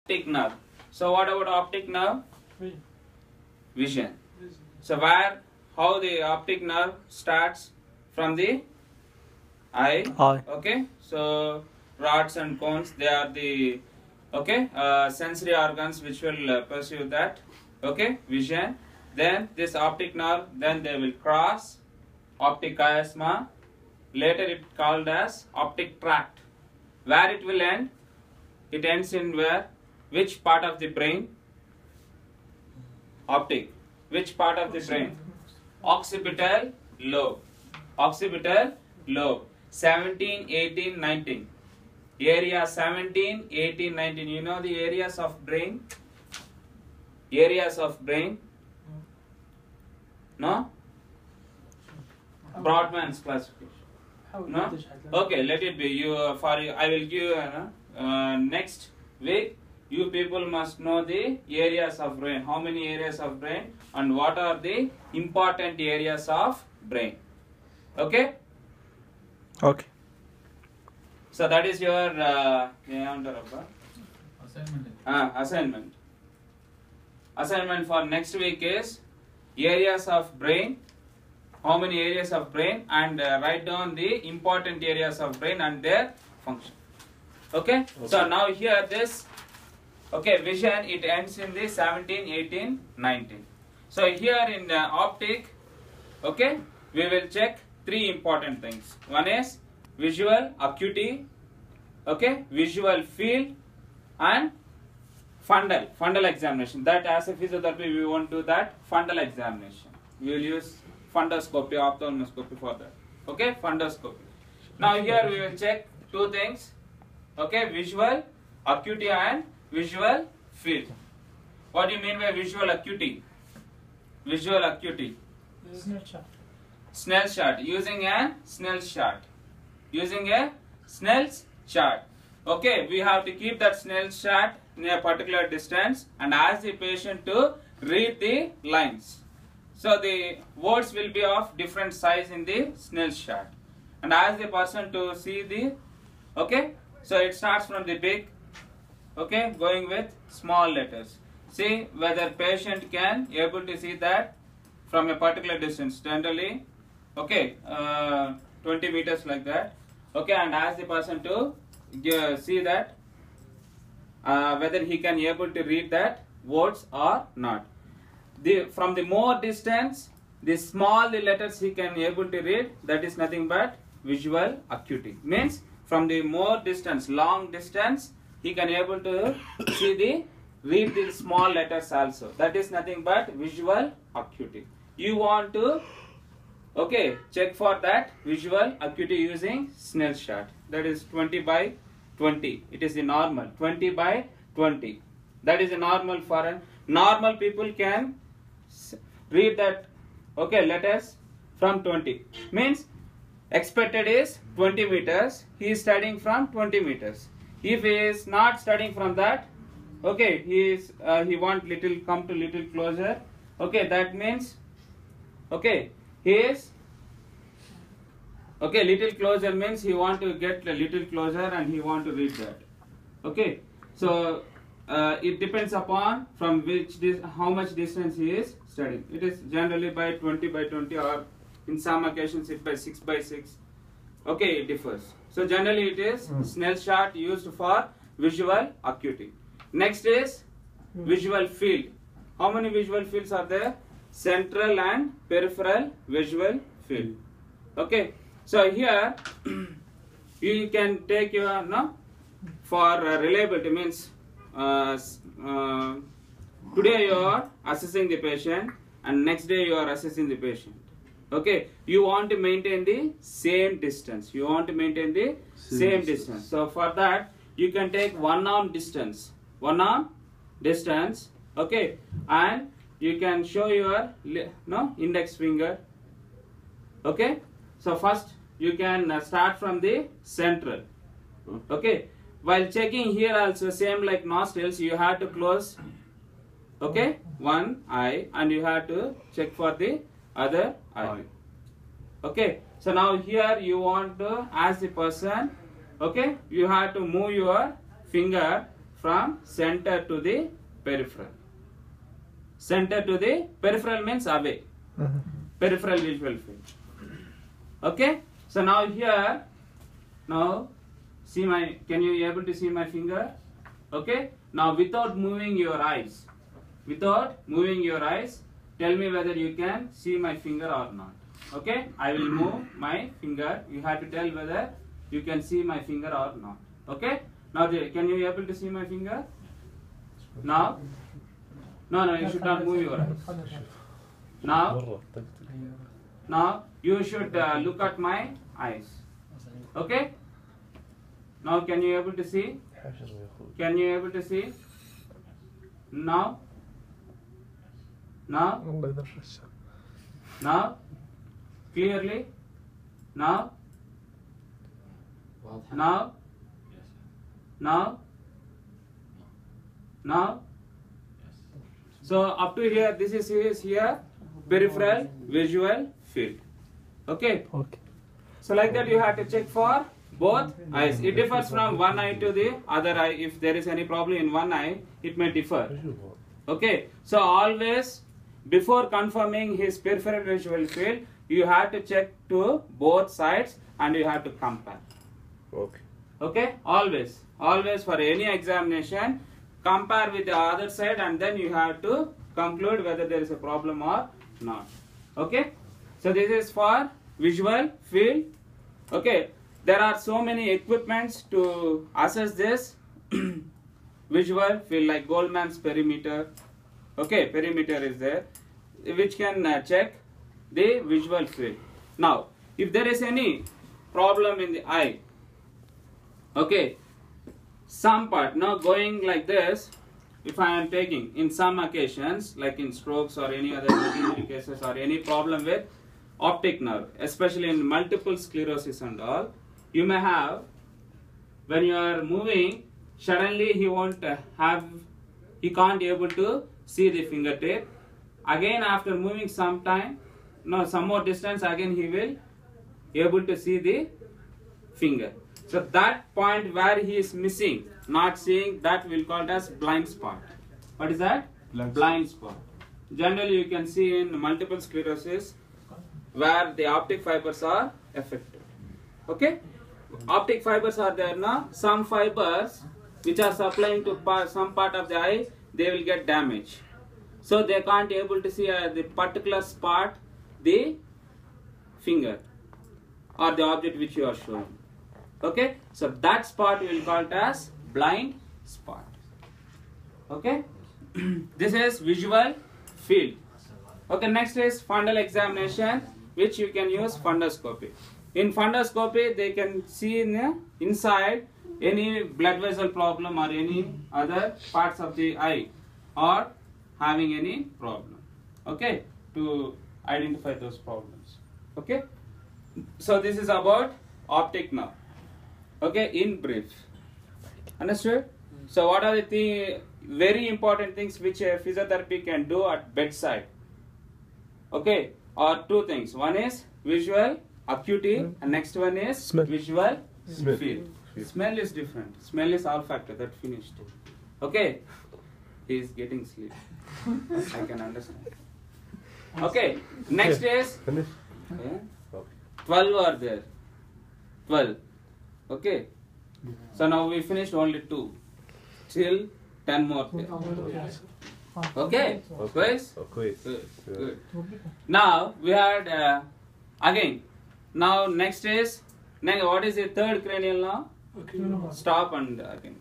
Optic nerve. So what about optic nerve? Vision. So how the optic nerve starts from the eye. Okay. So rods and cones, they are the sensory organs which will perceive that. Okay, vision. Then this optic nerve, then they will cross optic chiasma. Later it called as optic tract. Where it will end? It ends in where? Which part of the brain? Optic. Which part of the brain? Occipital lobe. Occipital lobe. 17, 18, 19. Area 17, 18, 19. You know the areas of brain? Areas of brain? No? Brodmann's classification. No? Okay, let it be. I will give next week. You people must know the areas of brain. How many areas of brain and what are the important areas of brain. Okay? Okay. So that is your assignment. Assignment for next week is areas of brain. How many areas of brain, and write down the important areas of brain and their function. Okay? So now here this vision, it ends in the 17, 18, 19. So here in the optic, we will check three important things. One is visual acuity, visual field, and fundal examination. That as a physiotherapy we won't do that fundal examination. We will use fundoscopy, ophthalmoscopy for that. Okay, fundoscopy. Now here we will check two things. Okay, visual acuity and visual field. What do you mean by visual acuity? Visual acuity. Snell's chart. Using a Snell's chart. Using a Snell's chart. Okay, we have to keep that Snell's chart in a particular distance and ask the patient to read the lines. So the words will be of different size in the Snell's chart. And ask the person to see the, so it starts from the big, going with small letters. See whether patient can able to see that from a particular distance, generally, 20 meters like that. And ask the person to see that whether he can able to read that words or not. From the more distance, the small the letters he can able to read, that is nothing but visual acuity. Means from the more distance, long distance, he can able to read the small letters also. That is nothing but visual acuity. You want to check for that visual acuity using Snell's chart. That is 20 by 20. It is the normal. 20 by 20. That is a normal for a normal people can read that letters from 20. Means expected is 20 meters. He is studying from 20 meters. If he is not studying from that, he want come to little closer. That means he is little closer means he want to get a little closer and he want to read that. So it depends upon from how much distance he is studying. It is generally by 20 by 20 or in some occasions it by 6 by 6. It differs. So generally it is Snell's chart used for visual acuity. Next is visual field. How many visual fields are there? Central and peripheral visual field. So here you can take your for reliability means today you are assessing the patient and next day you are assessing the patient. You want to maintain the same distance. You want to maintain the same distance. So for that you can take one arm distance. One arm distance. And you can show your index finger. So first you can start from the central. While checking here also same like nostrils, you have to close one eye and you have to check for the other eye. So now here you want to ask the person, you have to move your finger from center to the peripheral. Center to the peripheral means away. Peripheral visual field. Okay, so now here, now see my, can you able to see my finger? Okay, now without moving your eyes, tell me whether you can see my finger or not. Okay, I will move my finger, you have to tell whether you can see my finger or not. Okay, now can you able to see my finger? Now, no, you should not move your eyes. Now you should look at my eyes. Okay, now can you able to see? Can you able to see? Now clearly, now so up to here, this is here peripheral visual field. Okay, so like that you have to check for both eyes. It differs from one eye to the other eye. If there is any problem in one eye, it may differ. Okay, so always before confirming his peripheral visual field, you have to check to both sides and you have to compare. Okay, always for any examination, compare with the other side and then you have to conclude whether there is a problem or not. Okay, so this is for visual field. Okay, there are so many equipments to assess this visual field, like Goldman's perimeter. Okay, perimeter is there, which can check the visual field. Now, if there is any problem in the eye, okay, some part, now going like this, if I am taking in some occasions, like in strokes or any other injury cases or any problem with optic nerve, especially in multiple sclerosis and all, you may have, when you are moving, suddenly he can't able to see the fingertip. Again, after moving some time, some more distance, again he will able to see the finger. So that point where he is missing, not seeing, that will called as blind spot. What is that? Blind spot. Generally you can see in multiple sclerosis where the optic fibers are affected. Okay, optic fibers are there now. Some fibers which are supplying to some part of the eye, they will get damaged. So they can't able to see the particular spot, the finger or the object which you are showing. Okay, so that spot we will call it as blind spot. Okay, this is visual field. Okay, next is fundal examination, which you can use fundoscopy. In fundoscopy, they can see inside any blood vessel problem or any other parts of the eye or having any problem. Okay, to identify those problems. Okay, so this is about optic nerve. Okay, in brief. Understood? So what are the very important things which a physiotherapy can do at bedside? Okay, or two things. One is visual acuity and next one is visual field. Smell is different. Smell is olfactory. That finished. Okay, he is getting sleep. I can understand. Okay, next is 12 are there. 12. Okay, so now we finished only 2. Till 10 more. Okay, quiz? Good. Now we had again. Now next is what is the third cranial now? Stop and again.